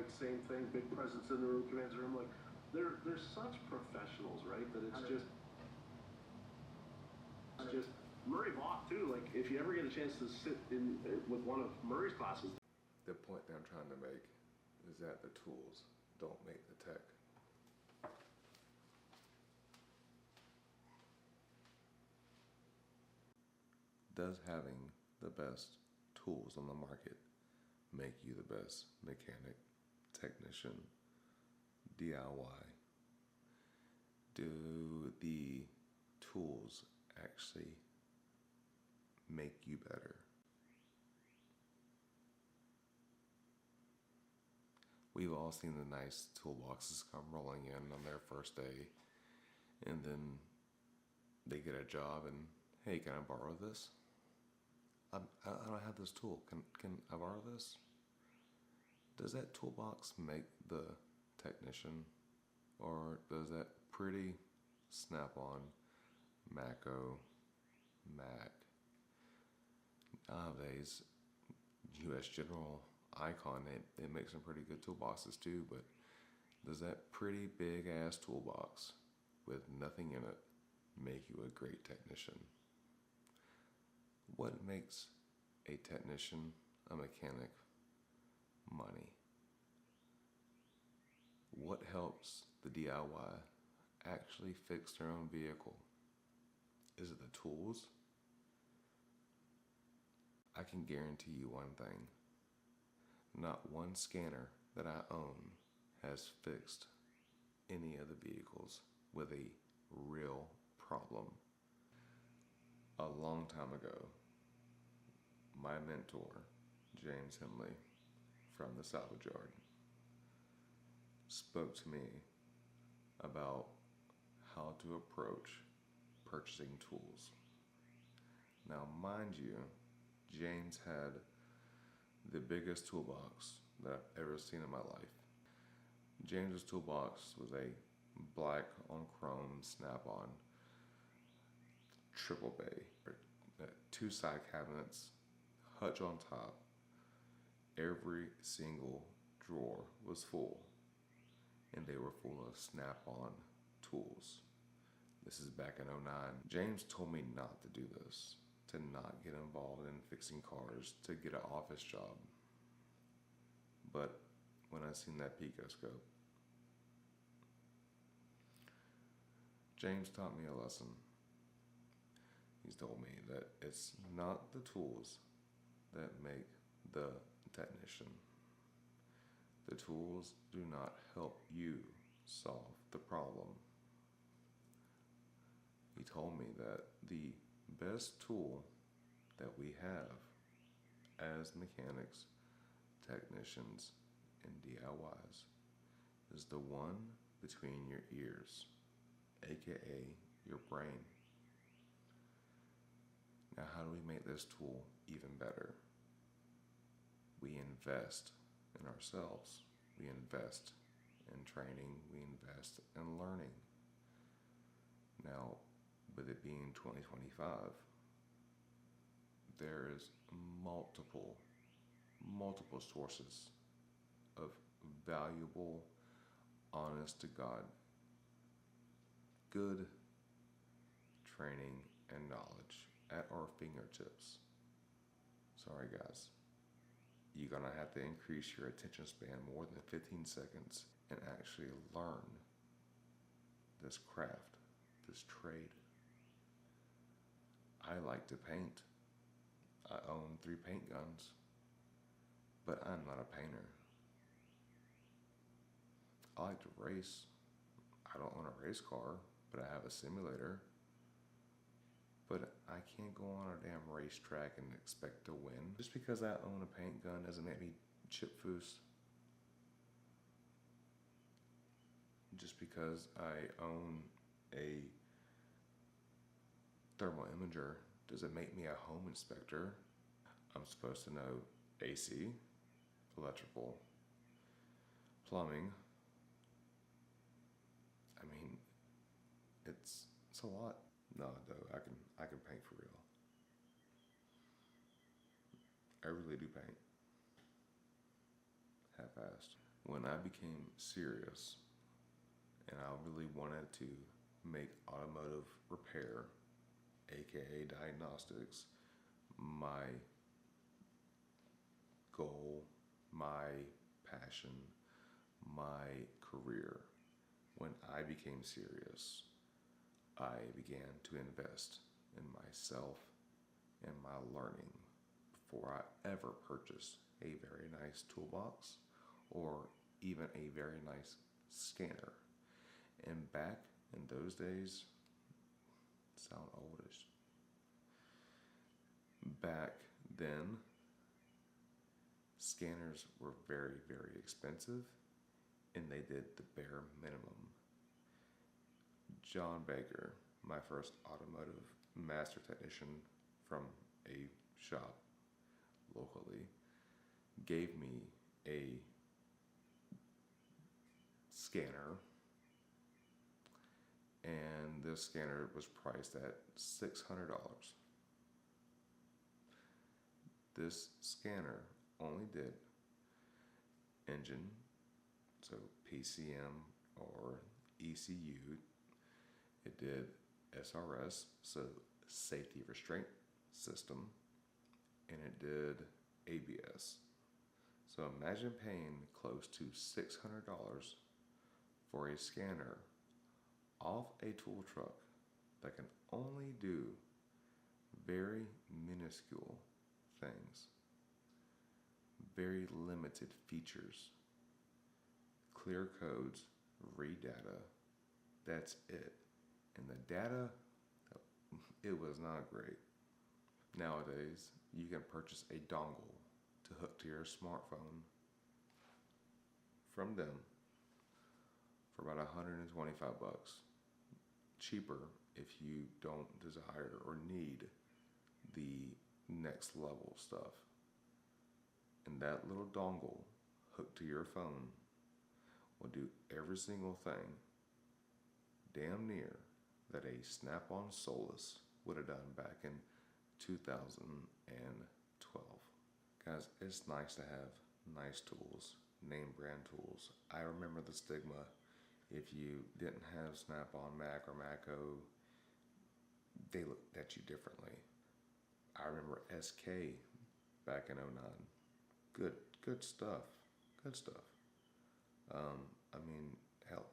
like same thing, big presence in the room, commands the room. Like they're such professionals, right? That it's just Murray Bach too. Like if you ever get a chance to sit in with one of Murray's classes. The point that I'm trying to make is that the tools don't make the tech. Does having the best tools on the market make you the best mechanic, technician, DIY? Do the tools actually make you better? We've all seen the nice toolboxes come rolling in on their first day, and then they get a job and, hey, can I borrow this? I don't have this tool. Can I borrow this? Does that toolbox make the technician? Or does that pretty Snap-on, Mac-O, Mac, nowadays, US General, Icon, they make some pretty good toolboxes too, but does that pretty big ass toolbox with nothing in it make you a great technician? What makes a technician, a mechanic, money? What helps the DIY actually fix their own vehicle? Is it the tools? I can guarantee you one thing. Not one scanner that I own has fixed any of the vehicles with a real problem. A long time ago, my mentor, James Henley, from the salvage yard, spoke to me about how to approach purchasing tools. Now, mind you, James had the biggest toolbox that I've ever seen in my life. James's toolbox was a black on chrome Snap-on triple bay, 2 side cabinets, hutch on top. Every single drawer was full, and they were full of Snap-on tools. This is back in '09. James told me not to do this, to not get involved in fixing cars, to get an office job. But when I seen that picoscope, James taught me a lesson. He's told me that it's not the tools that make the technician. The tools do not help you solve the problem. He told me that the best tool that we have as mechanics, technicians, and DIYs is the one between your ears, aka your brain. Now, how do we make this tool even better? We invest in ourselves. We invest in training. We invest in learning. Now, with it being 2025, there is multiple sources of valuable, honest to God, good training and knowledge at our fingertips. Sorry guys, you're gonna have to increase your attention span more than 15 seconds and actually learn this craft, this trade. I like to paint. I own 3 paint guns, but I'm not a painter. I like to race. I don't own a race car, but I have a simulator. But I can't go on a damn racetrack and expect to win. Just because I own a paint gun doesn't make me chipfoos. Just because I own a thermal imager doesn't make me a home inspector. I'm supposed to know AC, electrical, plumbing. I mean, it's a lot. No, though, I can paint for real. I really do paint. Half-assed. When I became serious and I really wanted to make automotive repair, aka diagnostics, my goal, my passion, my career, when I became serious, I began to invest in myself and my learning before I ever purchased a very nice toolbox or even a very nice scanner. And back in those days, sound oldish. Back then, scanners were very, very expensive and they did the bare minimum. John Baker, my first automotive master technician from a shop locally, gave me a scanner, and this scanner was priced at $600. This scanner only did engine, so PCM or ECU. It did SRS, so safety restraint system, and it did ABS. So imagine paying close to $600 for a scanner off a tool truck that can only do very minuscule things, very limited features, clear codes, read data, that's it. And the data, it was not great. Nowadays, you can purchase a dongle to hook to your smartphone from them for about $125. Cheaper if you don't desire or need the next level stuff. And that little dongle hooked to your phone will do every single thing, damn near, that a Snap-on Solus would have done back in 2012. Guys, it's nice to have nice tools, name brand tools. I remember the stigma. If you didn't have Snap-on Mac or Mac-O, they looked at you differently. I remember SK back in '09. Good stuff. Good stuff. I mean, hell,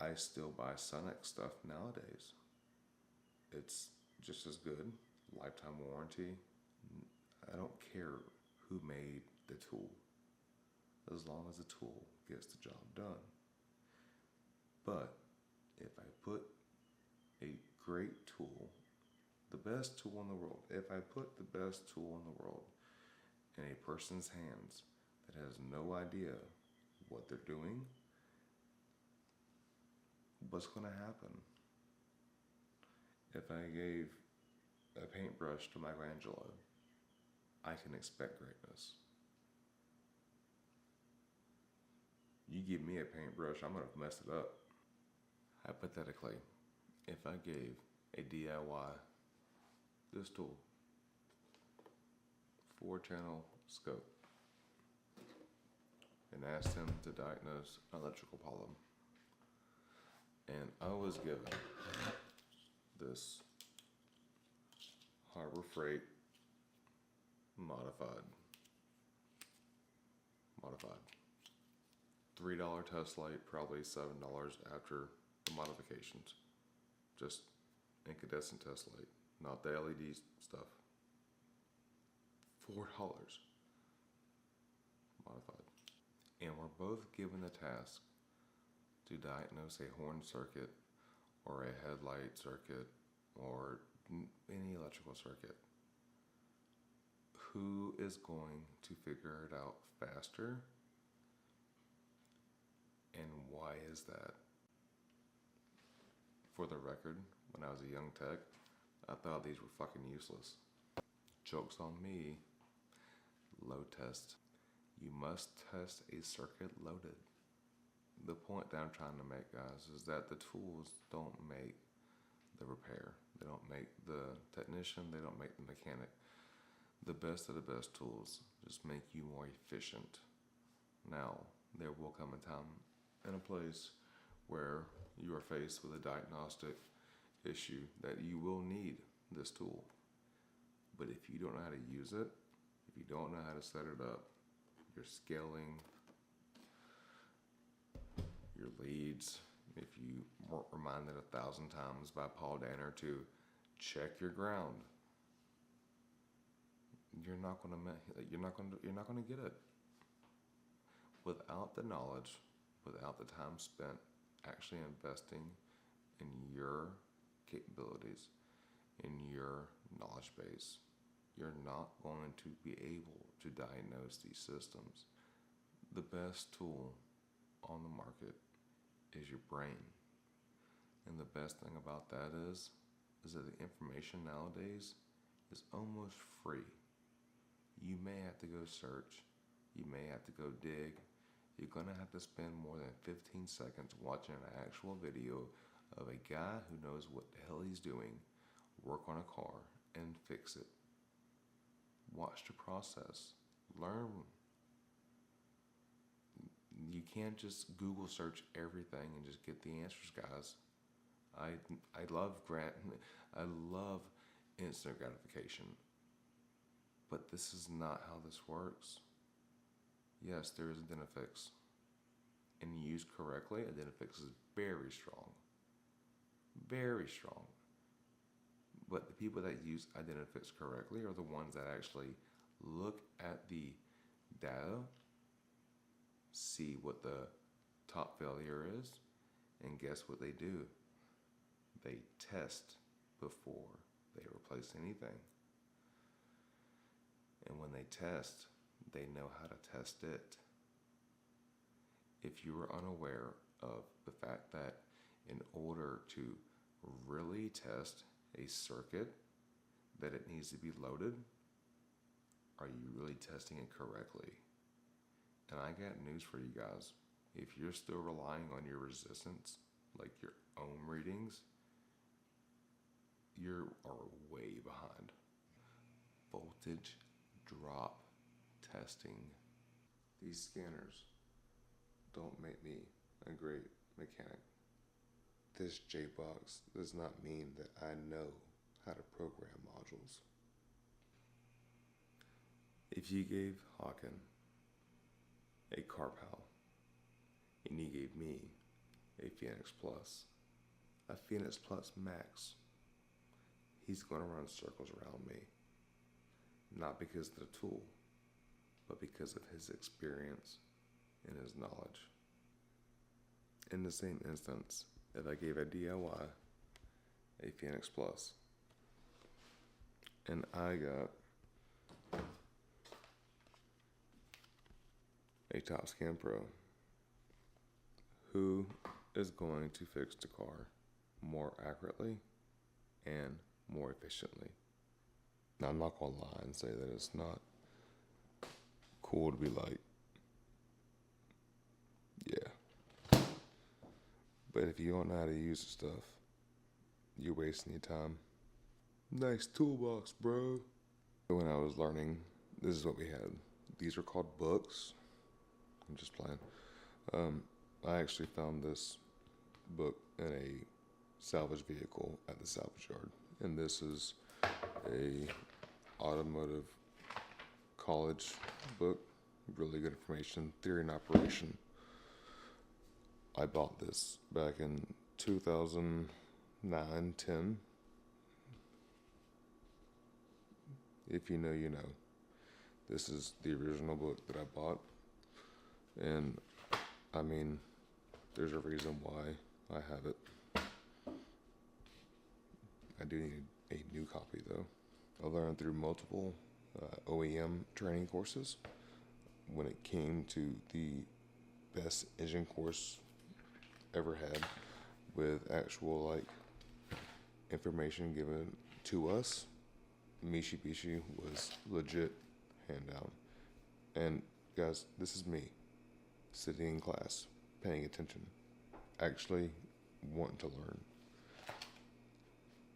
I still buy Sonic stuff nowadays. It's just as good, lifetime warranty. I don't care who made the tool, as long as the tool gets the job done. But if I put a great tool, the best tool in the world, if I put the best tool in the world in a person's hands that has no idea what they're doing, what's going to happen? If I gave a paintbrush to Michelangelo, I can expect greatness. You give me a paintbrush, I'm going to mess it up. Hypothetically, if I gave a DIY this tool, 4-channel scope, and asked him to diagnose an electrical problem, and I was given this Harbor Freight modified $3 test light, probably $7 after the modifications. Just incandescent test light, not the LED stuff. $4 modified. And we're both given the task to diagnose a horn circuit or a headlight circuit or any electrical circuit. Who is going to figure it out faster? And why is that? For the record, when I was a young tech, I thought these were fucking useless. Joke's on me. Load test. You must test a circuit loaded. The point that I'm trying to make, guys, is that the tools don't make the repair. They don't make the technician. They don't make the mechanic. The best of the best tools just make you more efficient. Now, there will come a time and a place where you are faced with a diagnostic issue that you will need this tool. But if you don't know how to use it, if you don't know how to set it up, your scaling, your leads, if you weren't reminded 1,000 times by Paul Danner to check your ground, you're not gonna get it. Without the knowledge, without the time spent actually investing in your capabilities, in your knowledge base, you're not going to be able to diagnose these systems. The best tool on the market is your brain. And the best thing about that is that the information nowadays is almost free. You may have to go search, you may have to go dig, you're gonna have to spend more than 15 seconds watching an actual video of a guy who knows what the hell he's doing work on a car and fix it. Watch the process, learn. You can't just Google search everything and just get the answers, guys. I love instant gratification, but this is not how this works. Yes, there is Identifix, and used correctly, Identifix is very strong, very strong. But the people that use Identifix correctly are the ones that actually look at the data, see what the top failure is, and guess what they do? They test before they replace anything. And when they test, they know how to test it. If you are unaware of the fact that in order to really test a circuit, that it needs to be loaded, are you really testing it correctly? And I got news for you guys. If you're still relying on your resistance, like your ohm readings, you are way behind. Voltage drop testing. These scanners don't make me a great mechanic. This J-Box does not mean that I know how to program modules. If you gave Hawken a CarPal and he gave me a Phoenix Plus, a Phoenix Plus Max, he's going to run circles around me. Not because of the tool, but because of his experience and his knowledge. In the same instance, if I gave a DIY a Phoenix Plus and I got a TopScan Pro, who is going to fix the car more accurately and more efficiently? Now, I'm not going to lie and say that it's not cool to be like, yeah. But if you don't know how to use the stuff, you're wasting your time. Nice toolbox, bro. When I was learning, this is what we had. These are called books. I'm just playing. I actually found this book in a salvage vehicle at the salvage yard. And this is a automotive college book. Really good information, theory and operation. I bought this back in 2009, 10. If you know, you know. This is the original book that I bought. And, I mean, there's a reason why I have it. I do need a new copy, though. I learned through multiple OEM training courses. When it came to the best engine course ever had, with actual information given to us, Mitsubishi was legit, hand down. And guys, this is me sitting in class, paying attention, actually wanting to learn.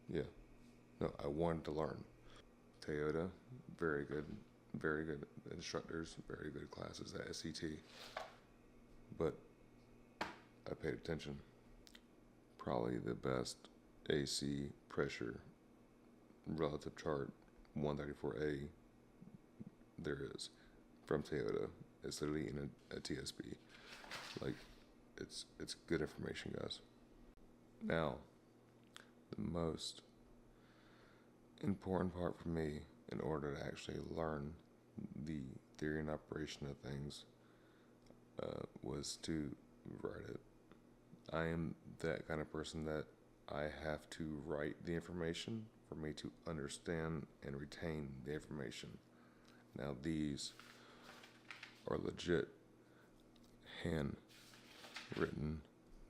Yeah, no, I wanted to learn. Toyota, very good instructors, very good classes at SCT. but I paid attention. Probably the best AC pressure relative chart 134A there is from Toyota. It's literally in a TSB. Like, it's good information, guys. Now, the most important part for me in order to actually learn the theory and operation of things was to write it. I am that kind of person that I have to write the information for me to understand and retain the information. Now, these are legit handwritten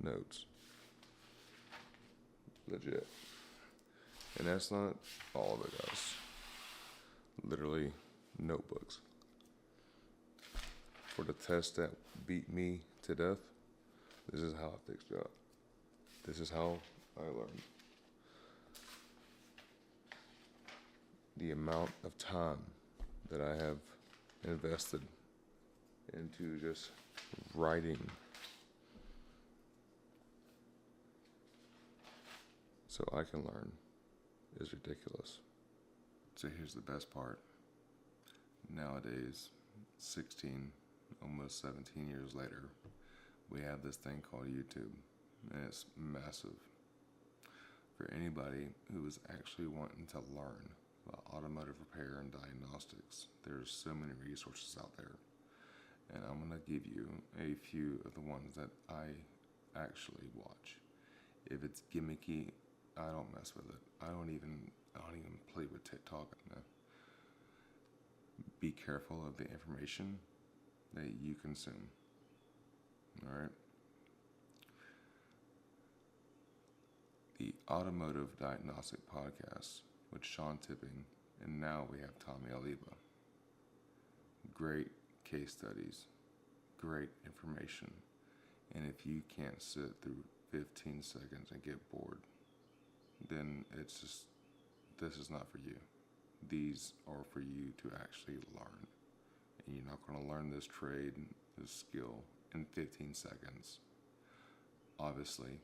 notes. Legit. And that's not all of it, guys. Literally notebooks. For the test that beat me to death, this is how I fixed it up. This is how I learned. The amount of time that I have invested into just writing so I can learn is ridiculous. So here's the best part. Nowadays, 16, almost 17 years later, we have this thing called YouTube, and it's massive. For anybody who is actually wanting to learn about automotive repair and diagnostics, there's so many resources out there. And I'm going to give you a few of the ones that I actually watch. If it's gimmicky, I don't mess with it. I don't even play with TikTok. No. Be careful of the information that you consume. Alright? The Automotive Diagnostic Podcast with Sean Tipping, and now we have Tommy Oliva. Great case studies, great information, and if you can't sit through 15 seconds and get bored, then it's just, this is not for you. These are for you to actually learn, and you're not going to learn this trade, this skill in 15 seconds. Obviously,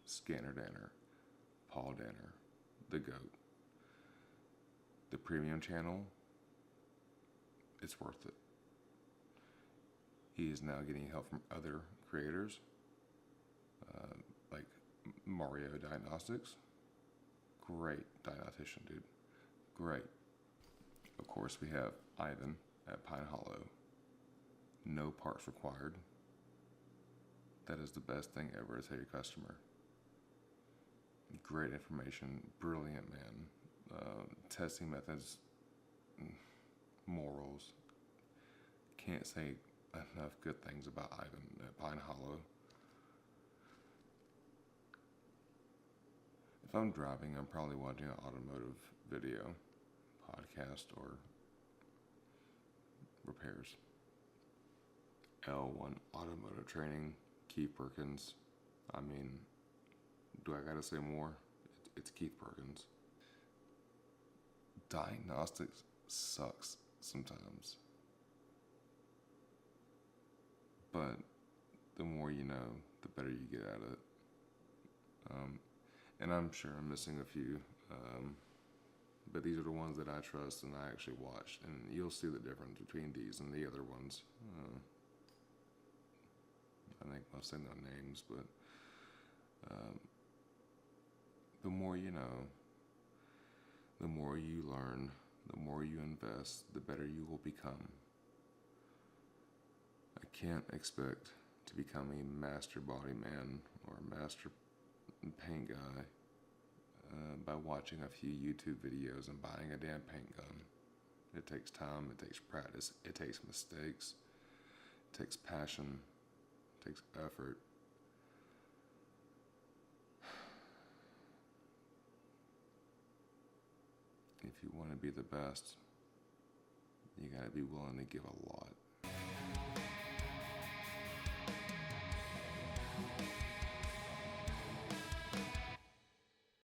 Scanner Danner, Paul Danner, the GOAT. The premium channel, it's worth it. He is now getting help from other creators, like Mario Diagnostics. Great diagnostician, dude. Great. Of course, we have Ivan at Pine Hollow. No parts required. That is the best thing ever to tell your customer. Great information, brilliant man. Testing methods, morals. Can't say enough good things about Ivan at Pine Hollow. If I'm driving, I'm probably watching an automotive video, podcast, or repairs. L1 Automotive Training, Keith Perkins. I mean, do I gotta say more? It's Keith Perkins. Diagnostics sucks sometimes. But the more you know, the better you get at it. And I'm sure I'm missing a few. But these are the ones that I trust and I actually watched. And you'll see the difference between these and the other ones. I think I'll say no names, but the more you know, the more you learn, the more you invest, the better you will become. I can't expect to become a master body man or a master paint guy by watching a few YouTube videos and buying a damn paint gun. It takes time, it takes practice, it takes mistakes, it takes passion, it takes effort. If you want to be the best, you gotta be willing to give a lot.